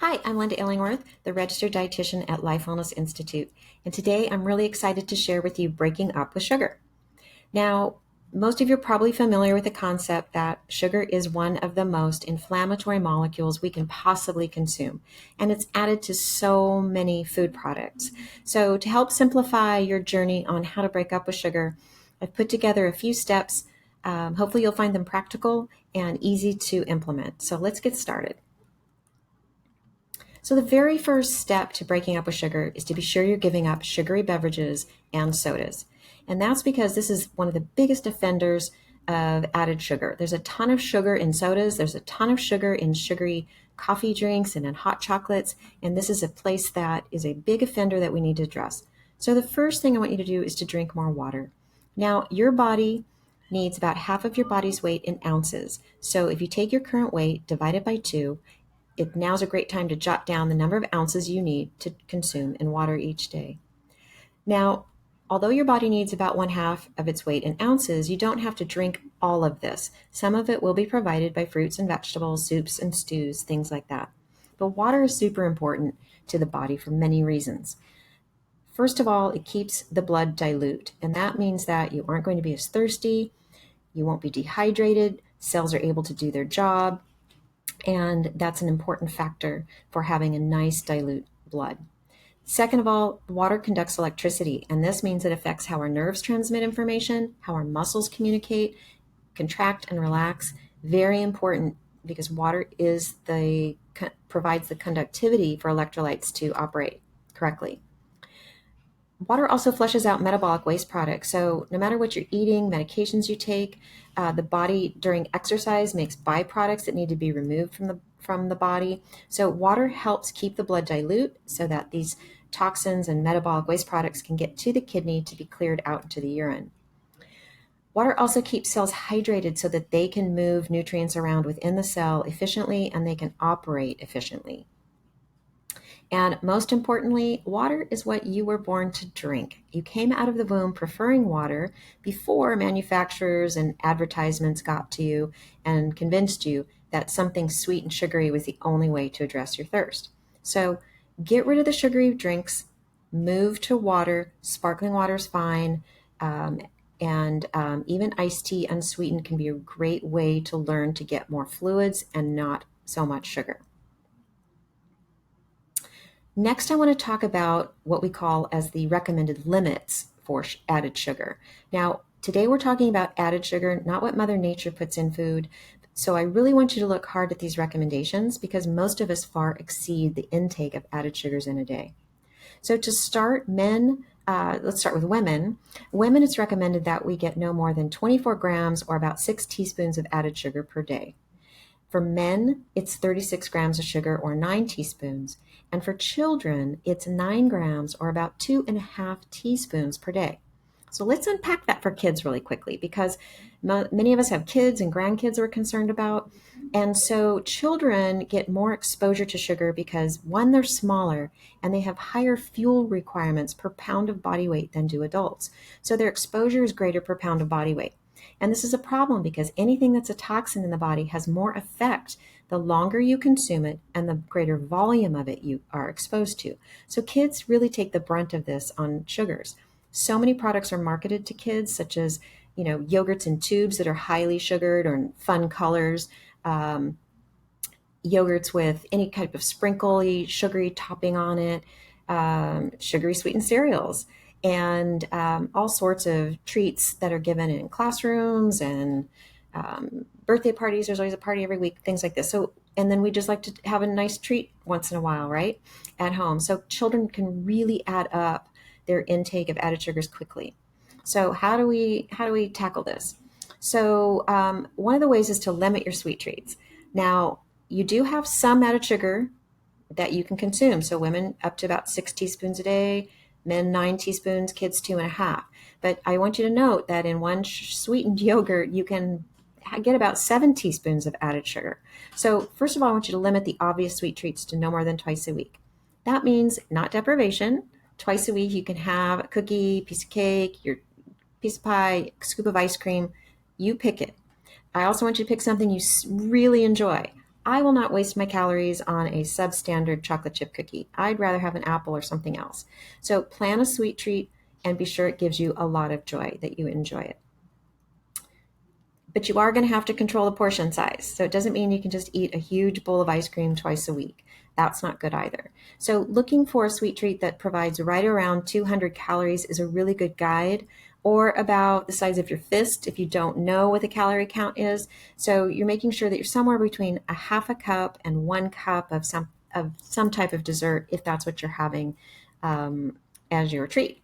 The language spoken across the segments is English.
Hi, I'm Linda Illingworth, the registered dietitian at Life Wellness Institute, and today I'm really excited to share with you breaking up with sugar. Now, most of you are probably familiar with the concept that sugar is one of the most inflammatory molecules we can possibly consume, and it's added to so many food products. So, to help simplify your journey on how to break up with sugar, I've put together a few steps. Hopefully, you'll find them practical and easy to implement. So, let's get started. So, the very first step to breaking up with sugar is to be sure you're giving up sugary beverages and sodas. And that's because this is one of the biggest offenders of added sugar. There's a ton of sugar in sodas, there's a ton of sugar in sugary coffee drinks and in hot chocolates. And this is a place that is a big offender that we need to address. So, the first thing I want you to do is to drink more water. Now, your body needs about half of your body's weight in ounces. So, if you take your current weight, divide it by two, now's a great time to jot down the number of ounces you need to consume in water each day. Now, although your body needs about one half of its weight in ounces, you don't have to drink all of this. Some of it will be provided by fruits and vegetables, soups and stews, things like that. But water is super important to the body for many reasons. First of all, it keeps the blood dilute, and that means that you aren't going to be as thirsty, you won't be dehydrated, cells are able to do their job, and that's an important factor for having a nice dilute blood. Second of all, water conducts electricity, and this means it affects how our nerves transmit information, how our muscles communicate, contract, and relax. Very important because water provides the conductivity for electrolytes to operate correctly. Water also flushes out metabolic waste products. So no matter what you're eating, medications you take, the body during exercise makes byproducts that need to be removed from the body. So water helps keep the blood dilute so that these toxins and metabolic waste products can get to the kidney to be cleared out into the urine. Water also keeps cells hydrated so that they can move nutrients around within the cell efficiently and they can operate efficiently. And most importantly, water is what you were born to drink. You came out of the womb preferring water before manufacturers and advertisements got to you and convinced you that something sweet and sugary was the only way to address your thirst. So get rid of the sugary drinks, move to water. Sparkling water is fine. And even iced tea unsweetened can be a great way to learn to get more fluids and not so much sugar. Next, I want to talk about what we call as the recommended limits for added sugar. Now, today we're talking about added sugar, not what Mother Nature puts in food. So I really want you to look hard at these recommendations because most of us far exceed the intake of added sugars in a day. So to start, let's start with women. Women, it's recommended that we get no more than 24 grams or about 6 teaspoons of added sugar per day. For men, it's 36 grams of sugar or 9 teaspoons. And for children, it's 9 grams or about 2.5 teaspoons per day. So let's unpack that for kids really quickly because many of us have kids and grandkids we're concerned about. And so children get more exposure to sugar because one, they're smaller and they have higher fuel requirements per pound of body weight than do adults. So their exposure is greater per pound of body weight. And this is a problem because anything that's a toxin in the body has more effect the longer you consume it and the greater volume of it you are exposed to. So kids really take the brunt of this on sugars. So many products are marketed to kids, such as, yogurts in tubes that are highly sugared or in fun colors, yogurts with any type of sprinkly, sugary topping on it, sugary sweetened cereals, and all sorts of treats that are given in classrooms and birthday parties. There's always a party every week, things like this. So, and then we just like to have a nice treat once in a while, right, at home. So children can really add up their intake of added sugars quickly. So how do we tackle this? So one of the ways is to limit your sweet treats. Now, you do have some added sugar that you can consume. So women up to about 6 teaspoons a day, men 9 teaspoons, kids 2.5. But I want you to note that in one sweetened yogurt, you can get about 7 teaspoons of added sugar. So first of all, I want you to limit the obvious sweet treats to no more than twice a week. That means not deprivation. Twice a week, you can have a cookie, piece of cake, your piece of pie, scoop of ice cream. You pick it. I also want you to pick something you really enjoy. I will not waste my calories on a substandard chocolate chip cookie. I'd rather have an apple or something else. So plan a sweet treat and be sure it gives you a lot of joy, that you enjoy it. But you are going to have to control the portion size. So it doesn't mean you can just eat a huge bowl of ice cream twice a week. That's not good either. So looking for a sweet treat that provides right around 200 calories is a really good guide, or about the size of your fist if you don't know what the calorie count is. So you're making sure that you're somewhere between a half a cup and 1 cup of some type of dessert, if that's what you're having as your treat.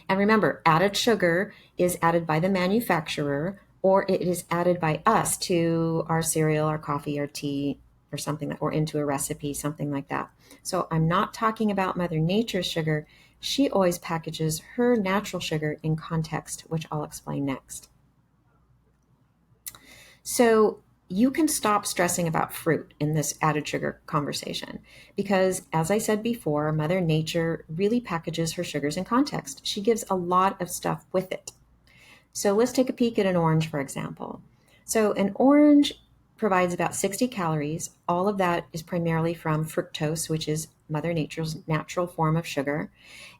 And remember, added sugar is added by the manufacturer, or it is added by us to our cereal, our coffee, our tea, or something that, or into a recipe, something like that. So I'm not talking about Mother Nature's sugar. She always packages her natural sugar in context, which I'll explain next. So you can stop stressing about fruit in this added sugar conversation because, as I said before, Mother Nature really packages her sugars in context. She gives a lot of stuff with it. So let's take a peek at an orange, for example. So an orange provides about 60 calories. All of that is primarily from fructose, which is Mother Nature's natural form of sugar.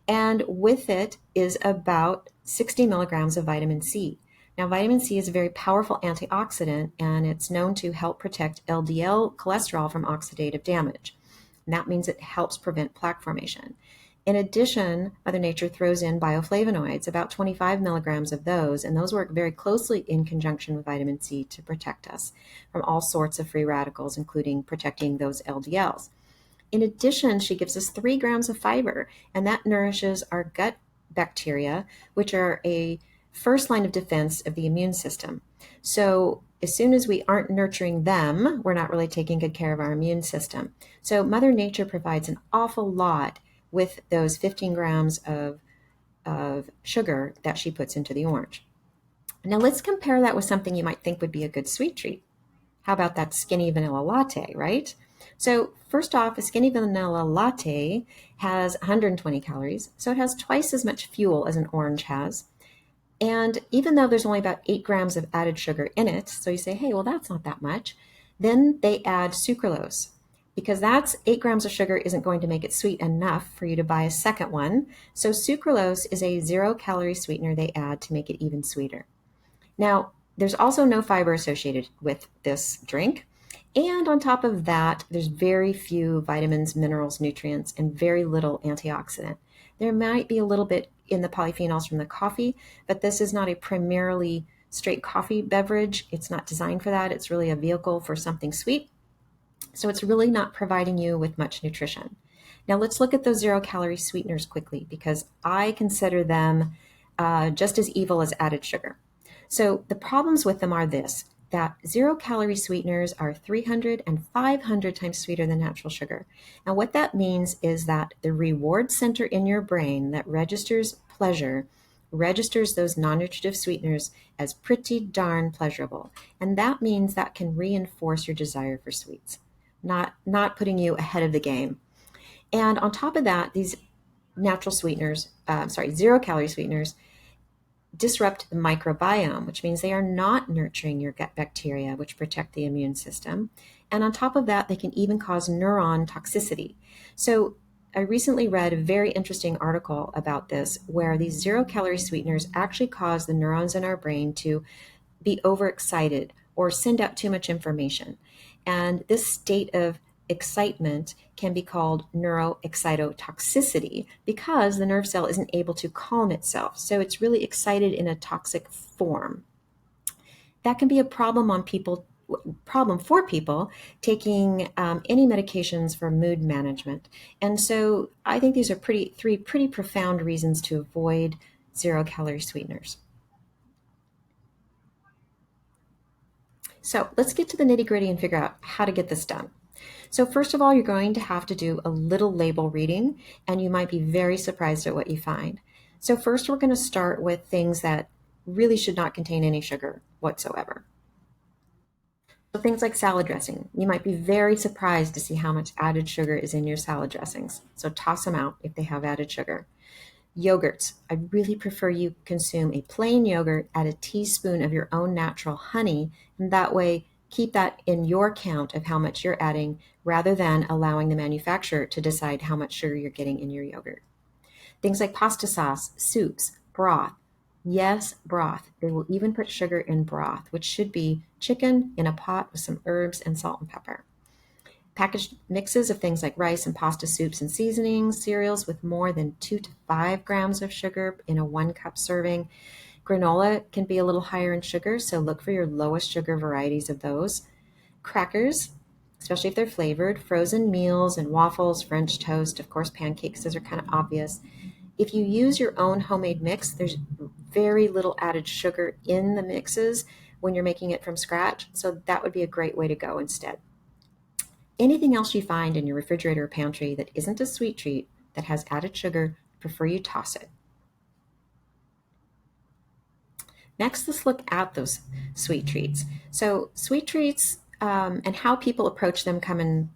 And with it is about 60 milligrams of vitamin C. Now, vitamin C is a very powerful antioxidant, and it's known to help protect LDL cholesterol from oxidative damage. And that means it helps prevent plaque formation. In addition, Mother Nature throws in bioflavonoids, about 25 milligrams of those, and those work very closely in conjunction with vitamin C to protect us from all sorts of free radicals, including protecting those LDLs. In addition, she gives us 3 grams of fiber, and that nourishes our gut bacteria, which are a first line of defense of the immune system. So as soon as we aren't nurturing them, we're not really taking good care of our immune system. So Mother Nature provides an awful lot with those 15 grams of sugar that she puts into the orange. Now let's compare that with something you might think would be a good sweet treat. How about that skinny vanilla latte, right? So first off, a skinny vanilla latte has 120 calories, so it has twice as much fuel as an orange has. And even though there's only about 8 grams of added sugar in it, so you say, hey, well, that's not that much, then they add sucralose, because that's 8 grams of sugar isn't going to make it sweet enough for you to buy a second one. So sucralose is a 0-calorie sweetener they add to make it even sweeter. Now, there's also no fiber associated with this drink. And on top of that, there's very few vitamins, minerals, nutrients, and very little antioxidant. There might be a little bit in the polyphenols from the coffee, but this is not a primarily straight coffee beverage. It's not designed for that. It's really a vehicle for something sweet. So it's really not providing you with much nutrition. Now let's look at those 0-calorie sweeteners quickly, because I consider them just as evil as added sugar. So the problems with them are this, that 0-calorie sweeteners are 300 and 500 times sweeter than natural sugar. And what that means is that the reward center in your brain that registers pleasure registers those non-nutritive sweeteners as pretty darn pleasurable. And that means that can reinforce your desire for sweets, not putting you ahead of the game. And on top of that, these natural sweeteners, 0-calorie sweeteners, disrupt the microbiome, which means they are not nurturing your gut bacteria, which protect the immune system. And on top of that, they can even cause neuron toxicity. So I recently read a very interesting article about this, where these 0-calorie sweeteners actually cause the neurons in our brain to be overexcited or send out too much information. And this state of excitement can be called neuroexcitotoxicity, because the nerve cell isn't able to calm itself. So it's really excited in a toxic form. That can be a problem for people taking any medications for mood management. And so I think these are three pretty profound reasons to avoid 0-calorie sweeteners. So let's get to the nitty-gritty and figure out how to get this done. So first of all, you're going to have to do a little label reading, and you might be very surprised at what you find. So first, we're going to start with things that really should not contain any sugar whatsoever. So things like salad dressing. You might be very surprised to see how much added sugar is in your salad dressings. So toss them out if they have added sugar. Yogurts. I really prefer you consume a plain yogurt, add a teaspoon of your own natural honey, and that way Keep that in your count of how much you're adding rather than allowing the manufacturer to decide how much sugar you're getting in your yogurt. Things like pasta sauce, soups, broth. Yes, broth. They will even put sugar in broth, which should be chicken in a pot with some herbs and salt and pepper. Packaged mixes of things like rice and pasta soups and seasonings, cereals with more than 2 to 5 grams of sugar in a 1 cup serving. Granola can be a little higher in sugar, so look for your lowest sugar varieties of those. Crackers, especially if they're flavored, frozen meals and waffles, French toast, of course, pancakes, those are kind of obvious. If you use your own homemade mix, there's very little added sugar in the mixes when you're making it from scratch, so that would be a great way to go instead. Anything else you find in your refrigerator or pantry that isn't a sweet treat that has added sugar, prefer you toss it. Next, let's look at those sweet treats. So sweet treats and how people approach them come in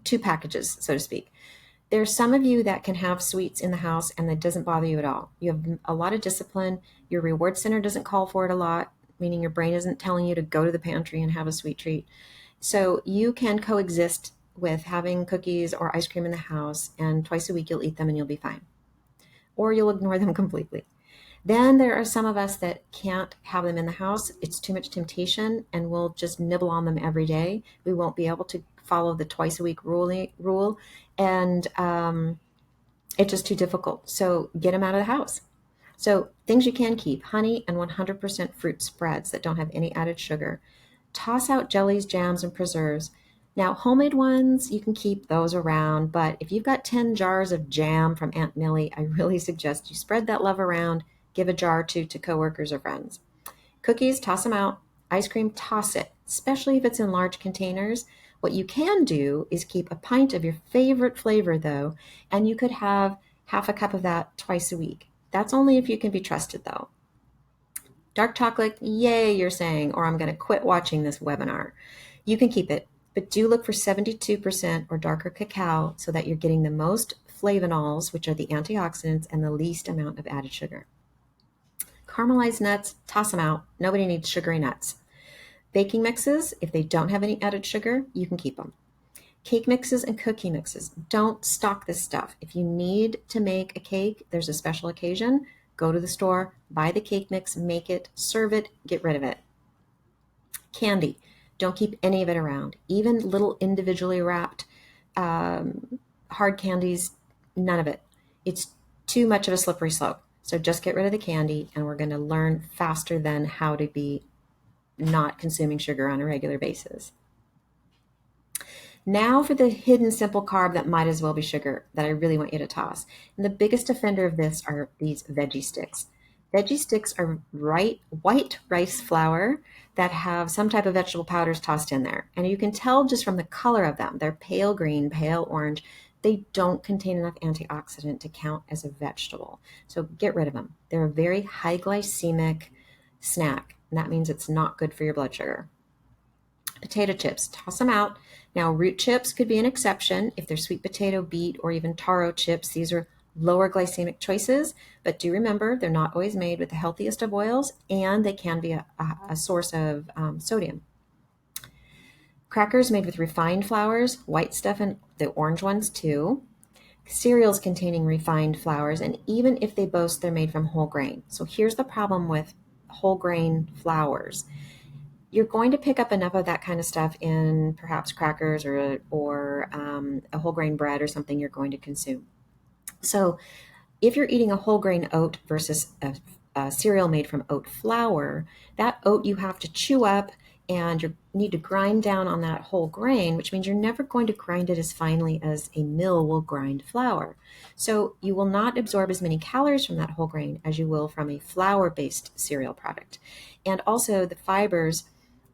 two packages, so to speak. There's some of you that can have sweets in the house and that doesn't bother you at all. You have a lot of discipline. Your reward center doesn't call for it a lot, meaning your brain isn't telling you to go to the pantry and have a sweet treat. So you can coexist with having cookies or ice cream in the house, and twice a week you'll eat them and you'll be fine. Or you'll ignore them completely. Then there are some of us that can't have them in the house. It's too much temptation, and we'll just nibble on them every day. We won't be able to follow the twice a week rule, and it's just too difficult. So get them out of the house. So things you can keep: honey and 100% fruit spreads that don't have any added sugar. Toss out jellies, jams, and preserves. Now, homemade ones, you can keep those around, but if you've got 10 jars of jam from Aunt Millie, I really suggest you spread that love around, give a jar or two to coworkers or friends. Cookies, toss them out. Ice cream, toss it, especially if it's in large containers. What you can do is keep a pint of your favorite flavor, though, and you could have half a cup of that twice a week. That's only if you can be trusted, though. Dark chocolate, yay, you're saying, or I'm going to quit watching this webinar. You can keep it, but do look for 72% or darker cacao so that you're getting the most flavonols, which are the antioxidants, and the least amount of added sugar. Caramelized nuts, toss them out. Nobody needs sugary nuts. Baking mixes, if they don't have any added sugar, you can keep them. Cake mixes and cookie mixes, don't stock this stuff. If you need to make a cake, there's a special occasion, go to the store, buy the cake mix, make it, serve it, get rid of it. Candy, don't keep any of it around. Even little individually wrapped hard candies, none of it. It's too much of a slippery slope. So just get rid of the candy, and we're going to learn faster than how to be not consuming sugar on a regular basis. Now for the hidden simple carb that might as well be sugar that I really want you to toss. And the biggest offender of this are these veggie sticks. Veggie sticks are white rice flour that have some type of vegetable powders tossed in there. And you can tell just from the color of them. They're pale green, pale orange. They don't contain enough antioxidant to count as a vegetable. So get rid of them. They're a very high glycemic snack, and that means it's not good for your blood sugar. Potato chips, toss them out. Now, root chips could be an exception if they're sweet potato, beet, or even taro chips. These are lower glycemic choices, but do remember they're not always made with the healthiest of oils, and they can be a source of sodium. Crackers made with refined flours, white stuff and the orange ones too. Cereals containing refined flours, and even if they boast they're made from whole grain. So here's the problem with whole grain flours. You're going to pick up enough of that kind of stuff in perhaps crackers or a whole grain bread or something you're going to consume. So if you're eating a whole grain oat versus a cereal made from oat flour, that oat you have to chew up, and you need to grind down on that whole grain, which means you're never going to grind it as finely as a mill will grind flour. So you will not absorb as many calories from that whole grain as you will from a flour-based cereal product. And also the fibers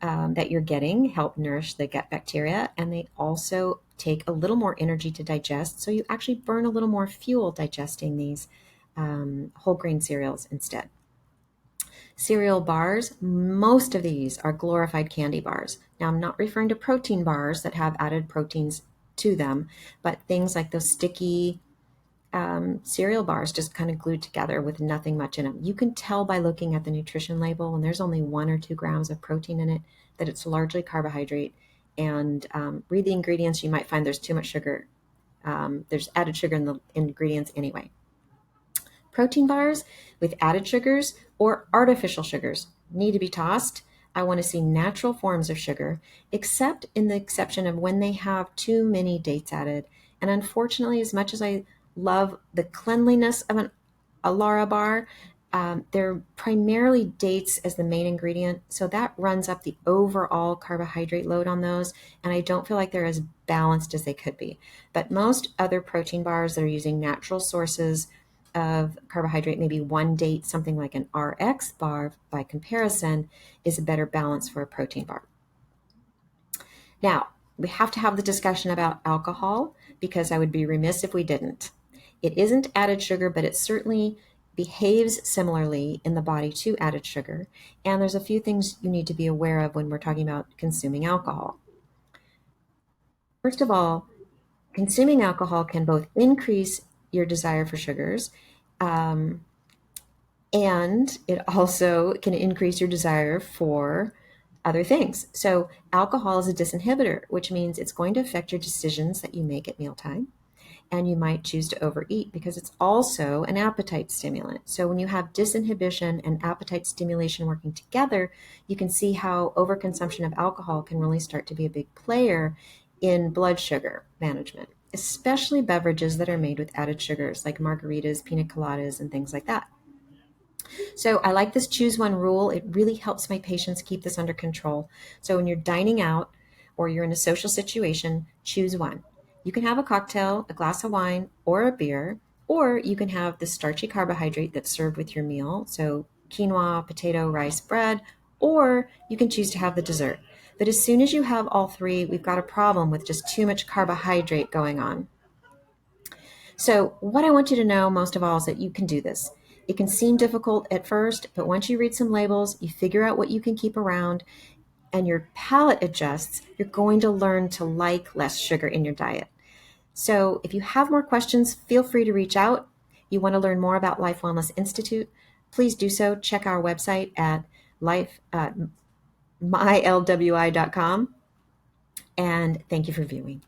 that you're getting help nourish the gut bacteria, and they also take a little more energy to digest, so you actually burn a little more fuel digesting these whole grain cereals instead. Cereal bars, most of these are glorified candy bars. Now, I'm not referring to protein bars that have added proteins to them, but things like those sticky cereal bars just kind of glued together with nothing much in them. You can tell by looking at the nutrition label when there's only 1 or 2 grams of protein in it, that it's largely carbohydrate. And read the ingredients, you might find there's too much sugar. There's added sugar in the ingredients anyway. Protein bars with added sugars or artificial sugars need to be tossed. I want to see natural forms of sugar, except in the exception of when they have too many dates added. And unfortunately, as much as I love the cleanliness of a Lara bar, they're primarily dates as the main ingredient. So that runs up the overall carbohydrate load on those. And I don't feel like they're as balanced as they could be. But most other protein bars that are using natural sources of carbohydrate, maybe one date, something like an RX bar by comparison, is a better balance for a protein bar. Now, we have to have the discussion about alcohol because I would be remiss if we didn't. It isn't added sugar, but it certainly behaves similarly in the body to added sugar. And there's a few things you need to be aware of when we're talking about consuming alcohol. First of all, consuming alcohol can both increase your desire for sugars, and it also can increase your desire for other things. So alcohol is a disinhibitor, which means it's going to affect your decisions that you make at mealtime. And you might choose to overeat because it's also an appetite stimulant. So when you have disinhibition and appetite stimulation working together, you can see how overconsumption of alcohol can really start to be a big player in blood sugar management, especially beverages that are made with added sugars like margaritas, pina coladas, and things like that. So I like this choose one rule. It really helps my patients keep this under control. So when you're dining out or you're in a social situation, choose one. You can have a cocktail, a glass of wine, or a beer, or you can have the starchy carbohydrate that's served with your meal. So quinoa, potato, rice, bread, or you can choose to have the dessert. But as soon as you have all three, we've got a problem with just too much carbohydrate going on. So what I want you to know most of all is that you can do this. It can seem difficult at first, but once you read some labels, you figure out what you can keep around, and your palate adjusts, you're going to learn to like less sugar in your diet. So if you have more questions, feel free to reach out. You want to learn more about Life Wellness Institute, please do so. Check our website at mylwi.com. And thank you for viewing.